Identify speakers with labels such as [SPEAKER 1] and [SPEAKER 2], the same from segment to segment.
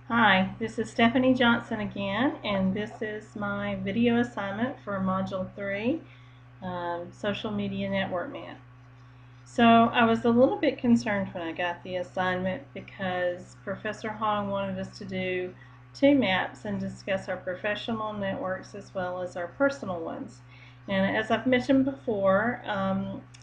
[SPEAKER 1] Hi, this is Stephanie Johnson again, and this is my video assignment for Module 3, Social Media Network Map. So I was a little bit concerned when I got the assignment because Professor Hong wanted us to do two maps and discuss our professional networks as well as our personal ones. And as I've mentioned before,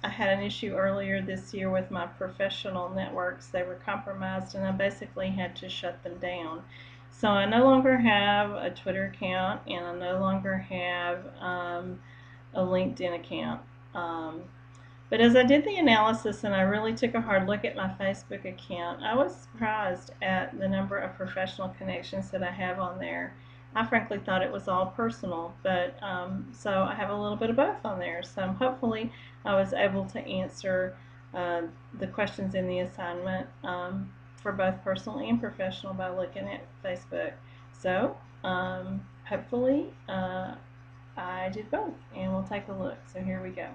[SPEAKER 1] I had an issue earlier this year with my professional networks. They were compromised and I basically had to shut them down. So I no longer have a Twitter account and I no longer have a LinkedIn account. But as I did the analysis and I really took a hard look at my Facebook account, I was surprised at the number of professional connections that I have on there. I frankly thought it was all personal, but so I have a little bit of both on there. So hopefully I was able to answer the questions in the assignment for both personal and professional by looking at Facebook. So hopefully I did both, and we'll take a look. So here we go.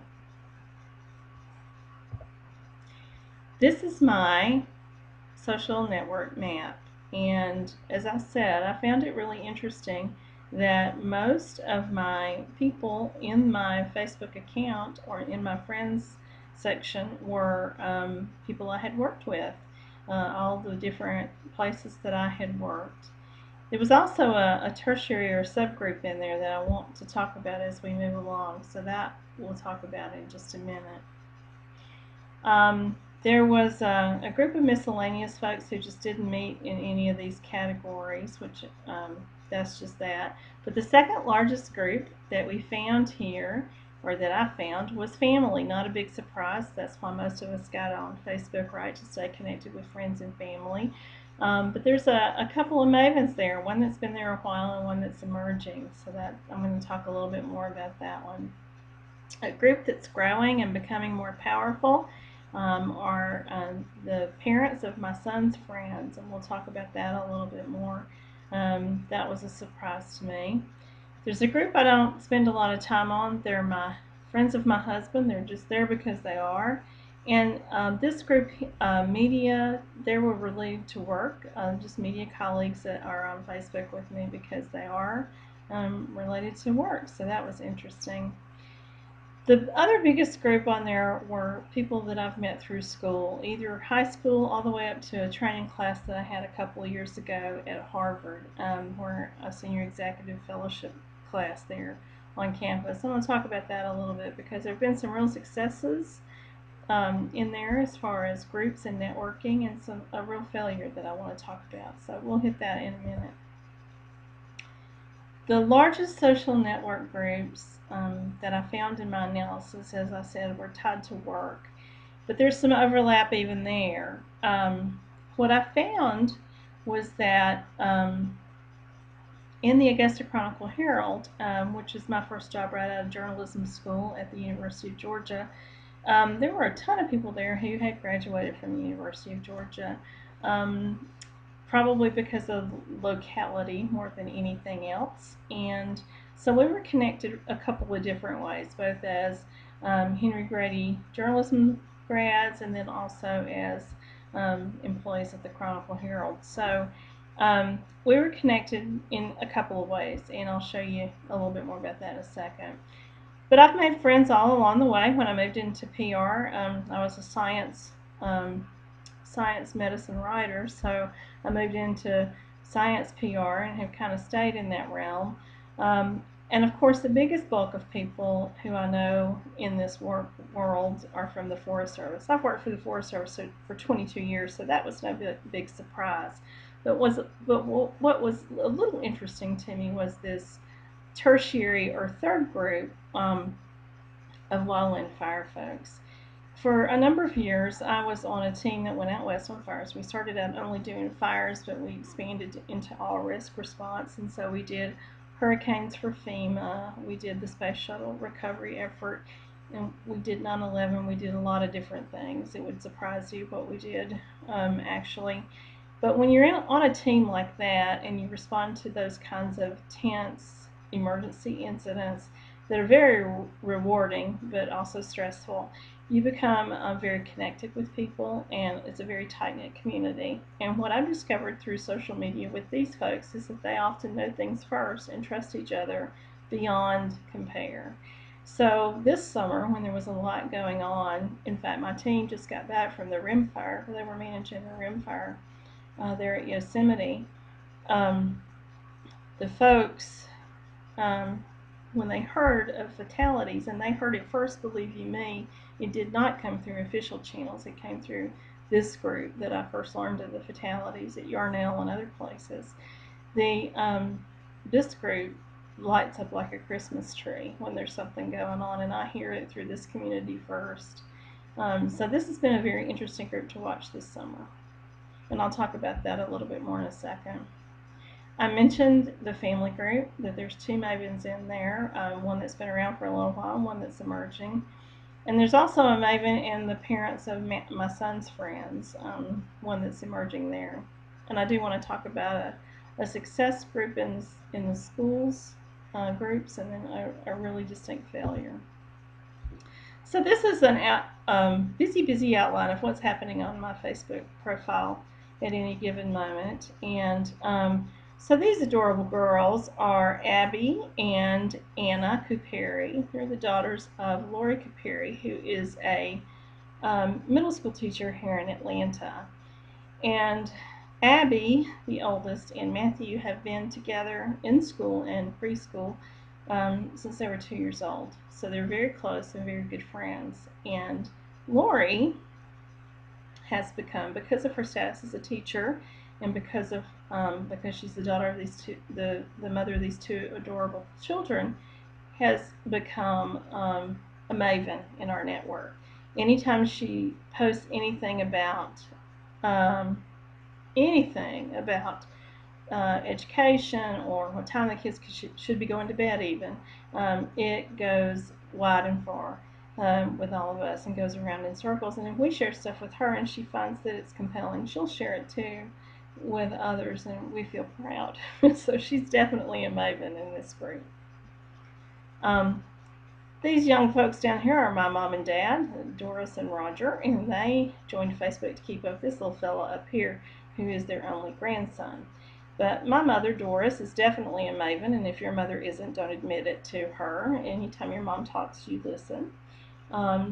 [SPEAKER 1] This is my social network map, and as I said, I found it really interesting that most of my people in my Facebook account or in my friends section were people I had worked with, all the different places that I had worked. There was also a tertiary or subgroup in there that I want to talk about as we move along, so that we'll talk about in just a minute. There was a group of miscellaneous folks who just didn't meet in any of these categories, which that's just that. But the second largest group that we found here, or that I found, was family. Not a big surprise. That's why most of us got on Facebook, right, to stay connected with friends and family. But there's a couple of mavens there, one that's been there a while and one that's emerging. So that I'm going to talk a little bit more about that one. A group that's growing and becoming more powerful are the parents of my son's friends, and we'll talk about that a little bit more. That was a surprise to me. There's a group I don't spend a lot of time on. They're my friends of my husband. They're just there because they are. And this group, media, they were related to work, just media colleagues that are on Facebook with me because they are related to work. So that was interesting. The other biggest group on there were people that I've met through school, either high school all the way up to a training class that I had a couple of years ago at Harvard, where a senior executive fellowship class there on campus. I'm going to talk about that a little bit because there have been some real successes in there as far as groups and networking, and a real failure that I want to talk about. So we'll hit that in a minute. The largest social network groups that I found in my analysis, as I said, were tied to work, but there's some overlap even there. What I found was that in the Augusta Chronicle Herald, which is my first job right out of journalism school at the University of Georgia, there were a ton of people there who had graduated from the University of Georgia. Probably because of locality more than anything else. And so we were connected a couple of different ways, both as Henry Grady journalism grads and then also as employees at the Chronicle Herald. So we were connected in a couple of ways, and I'll show you a little bit more about that in a second. But I've made friends all along the way. When I moved into PR, I was a science medicine writer, so I moved into science PR and have kind of stayed in that realm. And of course, the biggest bulk of people who I know in this world are from the Forest Service. I've worked for the Forest Service for 22 years, so that was no big surprise. But what was a little interesting to me was this tertiary or third group of wildland fire folks. For a number of years, I was on a team that went out west on fires. We started out only doing fires, but we expanded into all risk response, and so we did hurricanes for FEMA, we did the space shuttle recovery effort, and we did 9/11. We did a lot of different things. It would surprise you what we did, actually. But when you're on a team like that and you respond to those kinds of tense emergency incidents that are very rewarding but also stressful, you become very connected with people, and it's a very tight-knit community. And what I've discovered through social media with these folks is that they often know things first and trust each other beyond compare. So this summer, when there was a lot going on, in fact, my team just got back from the rimfire. They were managing the rimfire there at Yosemite. Um, the folks, when they heard of fatalities, and they heard it first, believe you me, it did not come through official channels. It came through this group that I first learned of the fatalities at Yarnell and other places. This group lights up like a Christmas tree when there's something going on, and I hear it through this community first. So this has been a very interesting group to watch this summer, and I'll talk about that a little bit more in a second. I mentioned the family group, that there's 2 Mavens in there, one that's been around for a little while and one that's emerging. And there's also a Maven in the parents of my son's friends, one that's emerging there. And I do want to talk about a success group in the schools groups, and then a really distinct failure. So this is an busy outline of what's happening on my Facebook profile at any given moment. And so these adorable girls are Abby and Anna Kuperi. They're the daughters of Lori Kuperi, who is a middle school teacher here in Atlanta. And Abby, the oldest, and Matthew have been together in school and preschool since they were 2 years old. So they're very close and very good friends. And Lori has become, because of her status as a teacher, and because she's the daughter of these two, the mother of these 2 adorable children, has become a Maven in our network. Anytime she posts anything about education, or what time the kids should be going to bed even, it goes wide and far with all of us and goes around in circles. And if we share stuff with her and she finds that it's compelling, she'll share it too with others, and we feel proud. So she's definitely a Maven in this group. These young folks down here are my mom and dad, Doris and Roger, and they joined Facebook to keep up this little fella up here who is their only grandson. But my mother, Doris, is definitely a Maven, and if your mother isn't, don't admit it to her. Anytime your mom talks, you listen.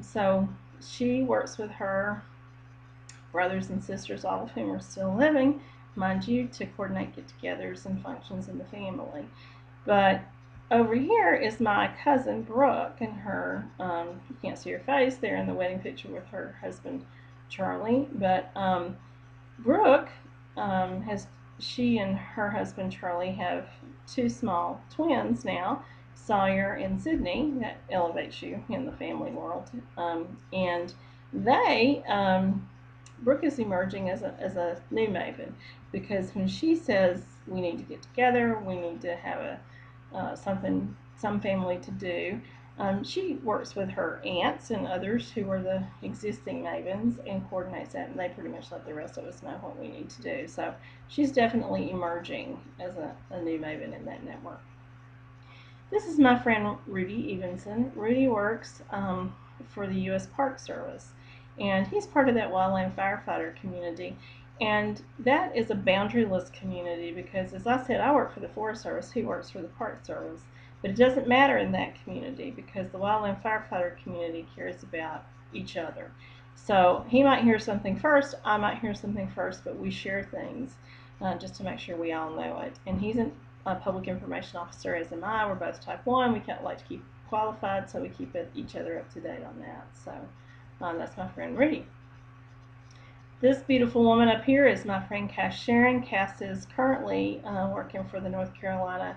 [SPEAKER 1] So she works with her brothers and sisters, all of whom are still living, mind you, to coordinate get-togethers and functions in the family. But over here is my cousin Brooke, and her, you can't see her face there in the wedding picture with her husband Charlie, but Brooke she and her husband Charlie have 2 small twins now, Sawyer and Sydney. That elevates you in the family world. And they, Brooke is emerging as a new Maven, because when she says we need to get together, we need to have some family to do, she works with her aunts and others who are the existing Mavens and coordinates that, and they pretty much let the rest of us know what we need to do. So she's definitely emerging as a new Maven in that network. This is my friend Rudy Evenson. Rudy works for the U.S. Park Service, and he's part of that wildland firefighter community. And that is a boundaryless community, because, as I said, I work for the Forest Service, he works for the Park Service. But it doesn't matter in that community, because the wildland firefighter community cares about each other. So he might hear something first, I might hear something first, but we share things just to make sure we all know it. And he's a public information officer, as am I. We're both type 1. We kind of like to keep qualified, so we keep each other up to date on that. So that's my friend Rudy. This beautiful woman up here is my friend Cass Sharon. Cass is currently working for the North Carolina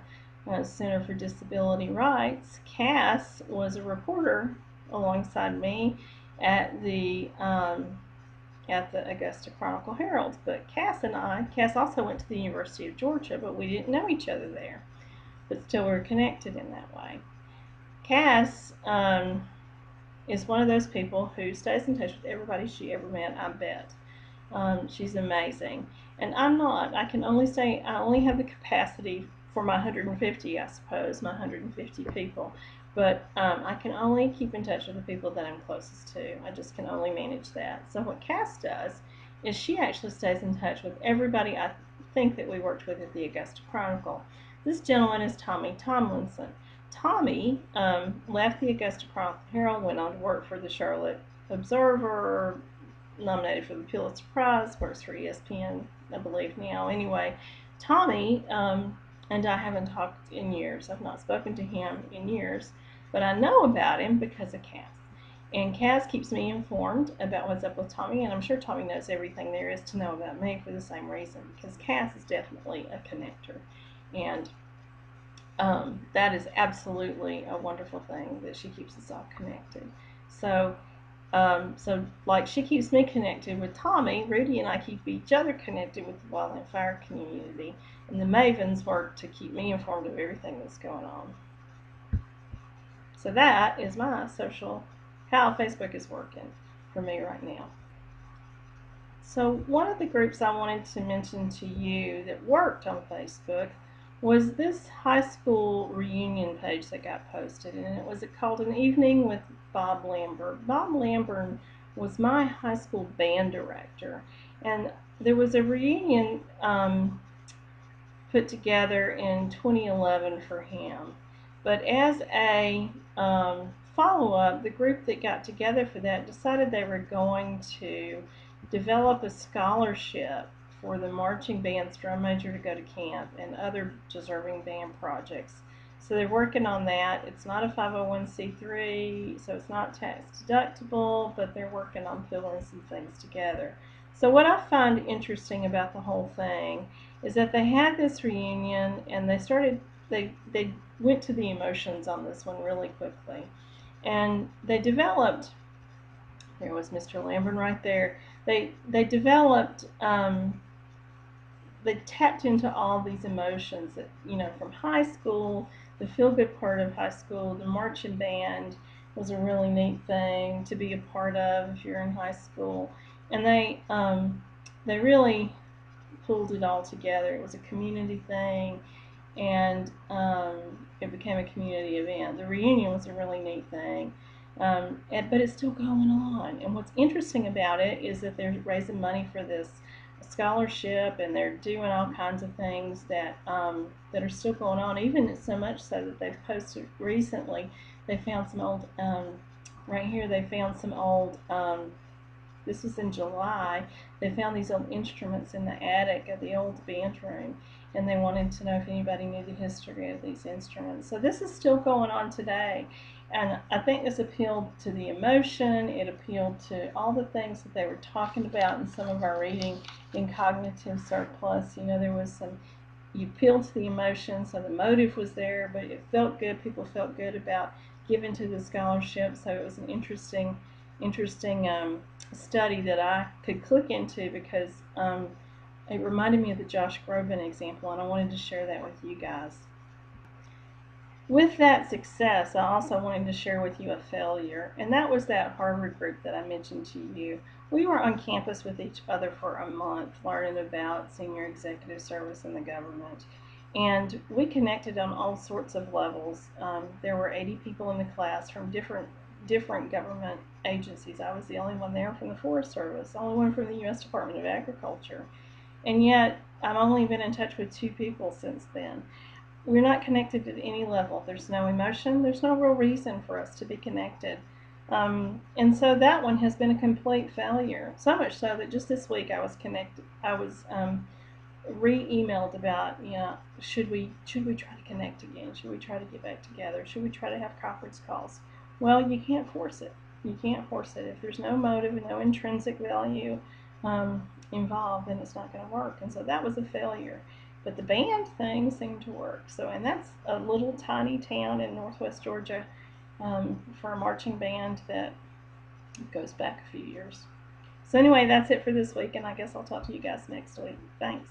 [SPEAKER 1] Center for Disability Rights. Cass was a reporter alongside me at the Augusta Chronicle Herald. But Cass also went to the University of Georgia, but we didn't know each other there. But still, we were connected in that way. Cass is one of those people who stays in touch with everybody she ever met, I bet. She's amazing. And I'm not. I can only say I only have the capacity for my 150, I suppose, my 150 people. But I can only keep in touch with the people that I'm closest to. I just can only manage that. So what Cass does is she actually stays in touch with everybody I think that we worked with at the Augusta Chronicle. This gentleman is Tommy Tomlinson. Tommy left the Augusta Chronicle Herald, went on to work for the Charlotte Observer, nominated for the Pulitzer Prize, works for ESPN, I believe now. Anyway, Tommy and I haven't talked in years. I've not spoken to him in years, but I know about him because of Cass. And Cass keeps me informed about what's up with Tommy, and I'm sure Tommy knows everything there is to know about me for the same reason, because Cass is definitely a connector. And that is absolutely a wonderful thing that she keeps us all connected. So, like she keeps me connected with Tommy, Rudy and I keep each other connected with the wildland fire community, and the Mavens work to keep me informed of everything that's going on. So that is my social, how Facebook is working for me right now. So one of the groups I wanted to mention to you that worked on Facebook was this high school reunion page that got posted, and it was called An Evening with Bob Lambert. Bob Lambert was my high school band director, and there was a reunion put together in 2011 for him. But as a follow-up, the group that got together for that decided they were going to develop a scholarship for the marching band's drum major to go to camp and other deserving band projects. So they're working on that. It's not a 501c3, so it's not tax deductible, but they're working on pulling some things together. So what I find interesting about the whole thing is that they had this reunion and they went to the emotions on this one really quickly. And they developed, there was Mr. Lambert right there, they developed, they tapped into all these emotions that, from high school, the feel-good part of high school, the marching band was a really neat thing to be a part of if you're in high school. And they really pulled it all together. It was a community thing, and it became a community event. The reunion was a really neat thing, but it's still going on. And what's interesting about it is that they're raising money for this scholarship, and they're doing all kinds of things that that are still going on. Even so much so that they've posted recently. They found some old right here. They found some old. This was in July. They found these old instruments in the attic of the old band room, and they wanted to know if anybody knew the history of these instruments. So this is still going on today, and I think this appealed to the emotion. It appealed to all the things that they were talking about in some of our reading in Cognitive Surplus. There was some, you appealed to the emotion, so the motive was there, but it felt good. People felt good about giving to the scholarship, so it was an interesting study that I could click into because it reminded me of the Josh Groban example, and I wanted to share that with you guys. With that success, I also wanted to share with you a failure, and that was that Harvard group that I mentioned to you. We were on campus with each other for a month learning about senior executive service in the government, and we connected on all sorts of levels. There were 80 people in the class from different government agencies. I was the only one there from the Forest Service, the only one from the U.S. Department of Agriculture, and yet I've only been in touch with 2 people since then. We're not connected at any level. There's no emotion. There's no real reason for us to be connected. And so that one has been a complete failure. So much so that just this week I was re-emailed about, should we try to connect again? Should we try to get back together? Should we try to have conference calls? Well, you can't force it. You can't force it. If there's no motive and no intrinsic value involved, then it's not going to work. And so that was a failure. But the band thing seemed to work. And that's a little tiny town in northwest Georgia for a marching band that goes back a few years. So anyway, that's it for this week, and I guess I'll talk to you guys next week. Thanks.